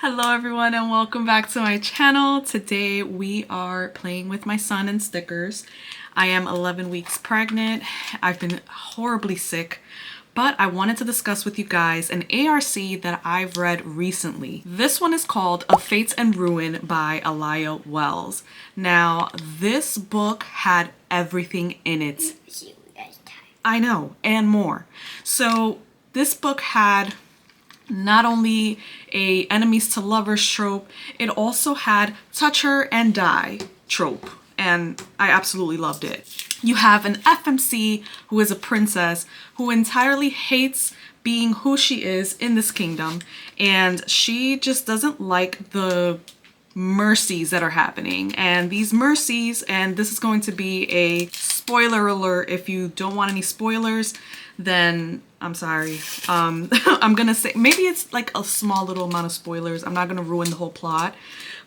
Hello everyone and welcome back to my channel. Today we are playing with my son and stickers. I am 11 weeks pregnant. I've been horribly sick, but I wanted to discuss with you guys an ARC that I've read recently. This one is called A Fate and Ruin by Alaya Wells. Now, this book had everything in it. I know, and more. So this book had not only a enemies to lovers trope, it also had touch her and die trope, and I absolutely loved it. You have an FMC who is a princess who entirely hates being who she is in this kingdom, and she just doesn't like the mercies that are happening. And these mercies, and this is going to be a spoiler alert, if you don't want any spoilers, then I'm sorry. I'm gonna say, maybe it's like a small little amount of spoilers. I'm not gonna ruin the whole plot,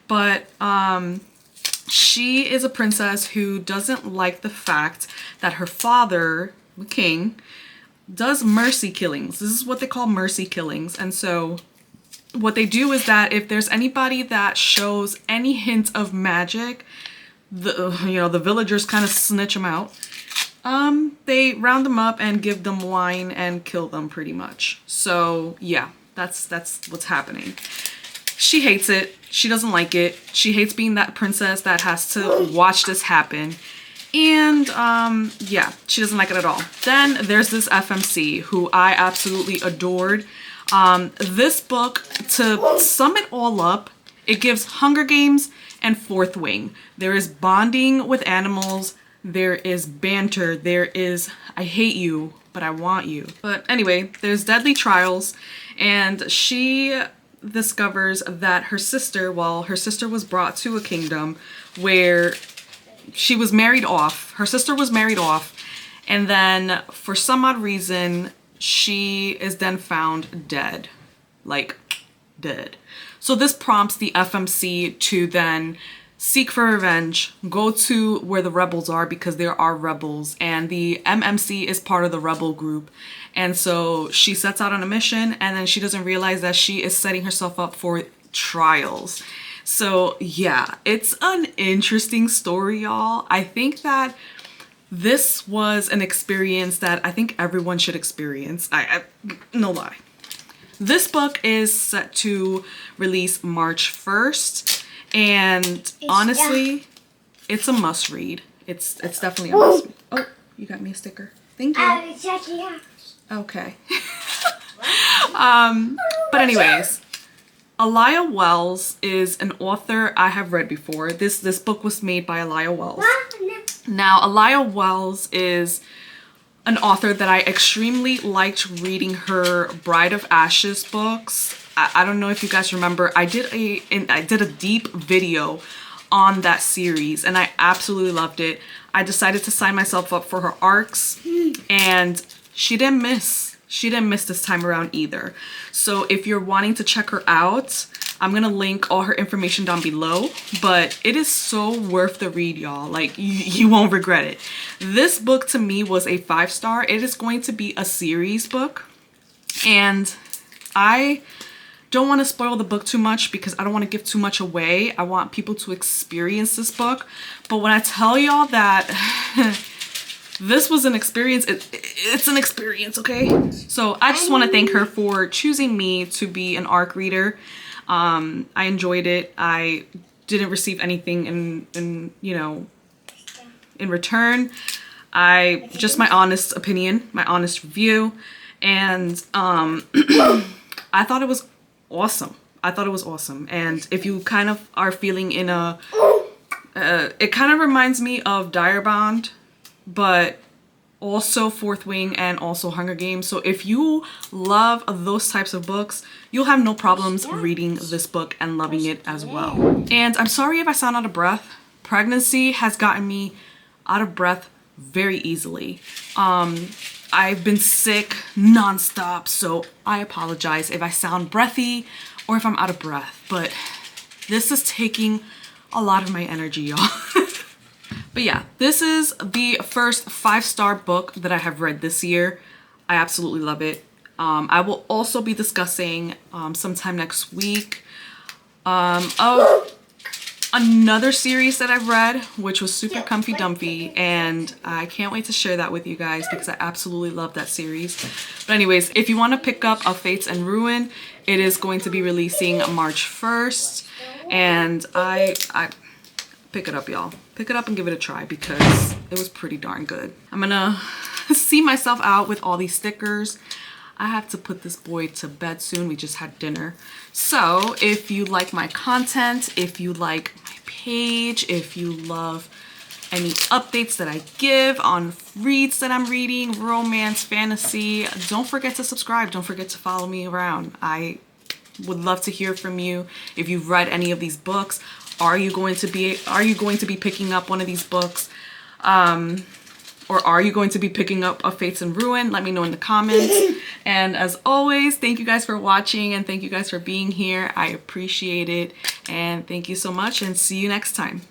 but she is a princess who doesn't like the fact that her father, the king, does mercy killings. This is what they call mercy killings. And so what they do is that if there's anybody that shows any hint of magic, the villagers kind of snitch them out. They round them up and give them wine and kill them pretty much. So yeah, that's what's happening. She hates it. She doesn't like it. She hates being that princess that has to watch this happen. And yeah, she doesn't like it at all. Then there's this FMC who I absolutely adored. This book, to sum it all up, it gives Hunger Games and Fourth Wing. There is bonding with animals. There is banter. There is, I hate you, but I want you. But anyway, there's deadly trials, and she discovers that her sister was brought to a kingdom where she was married off. Her sister was married off, and then for some odd reason, she is then found dead. Like, dead. So this prompts the FMC to then seek for revenge, go to where the rebels are, because there are rebels, and the MMC is part of the rebel group. And so she sets out on a mission, and then she doesn't realize that she is setting herself up for trials. So yeah, it's an interesting story, y'all. I think that this was an experience that I think everyone should experience. No lie. This book is set to release March 1st. And honestly, it's a must read. It's definitely a must read. Oh, you got me a sticker. Thank you. Okay. But anyways, Alaya Wells is an author I have read before. This book was made by Alaya Wells. Now, Alaya Wells is an author that I extremely liked reading her Bride of Ashes books. I don't know if you guys remember, I did a deep video on that series, and I absolutely loved it. I decided to sign myself up for her arcs, and she didn't miss. She didn't miss this time around either. So if you're wanting to check her out, I'm gonna link all her information down below, but it is so worth the read, y'all. Like, you won't regret it. This book to me was a 5-star. It is going to be a series book, and I don't want to spoil the book too much because I don't want to give too much away. I want people to experience this book. But when I tell y'all that this was an experience, it's an experience, okay? So I just want to thank her for choosing me to be an ARC reader. I enjoyed it. I didn't receive anything in return. Just my honest opinion, my honest review. And I thought it was awesome. I thought it was awesome. And if you kind of are feeling in a it kind of reminds me of Direbond, but also Fourth Wing and also Hunger Games. So if you love those types of books, you'll have no problems reading this book and loving it as well. And I'm sorry if I sound out of breath. Pregnancy has gotten me out of breath very easily. I've been sick nonstop, so I apologize if I sound breathy or if I'm out of breath, but this is taking a lot of my energy, y'all. But yeah, this is the first 5-star book that I have read this year. I absolutely love it. I will also be discussing sometime next week Oh, another series that I've read, which was super comfy dumpy, and I can't wait to share that with you guys because I absolutely love that series. But anyways, if you want to pick up A Fates and Ruin, it is going to be releasing March 1st, and I pick it up, y'all. Pick it up and give it a try because it was pretty darn good. I'm gonna see myself out with all these stickers. I have to put this boy to bed soon. We just had dinner. So if you like my content, if you like my page, if you love any updates that I give on reads that I'm reading, romance, fantasy, don't forget to subscribe. Don't forget to follow me around. I would love to hear from you. If you've read any of these books, are you going to be picking up one of these books? Or are you going to be picking up A Fates and Ruin? Let me know in the comments. And as always, thank you guys for watching and thank you guys for being here. I appreciate it. And thank you so much and see you next time.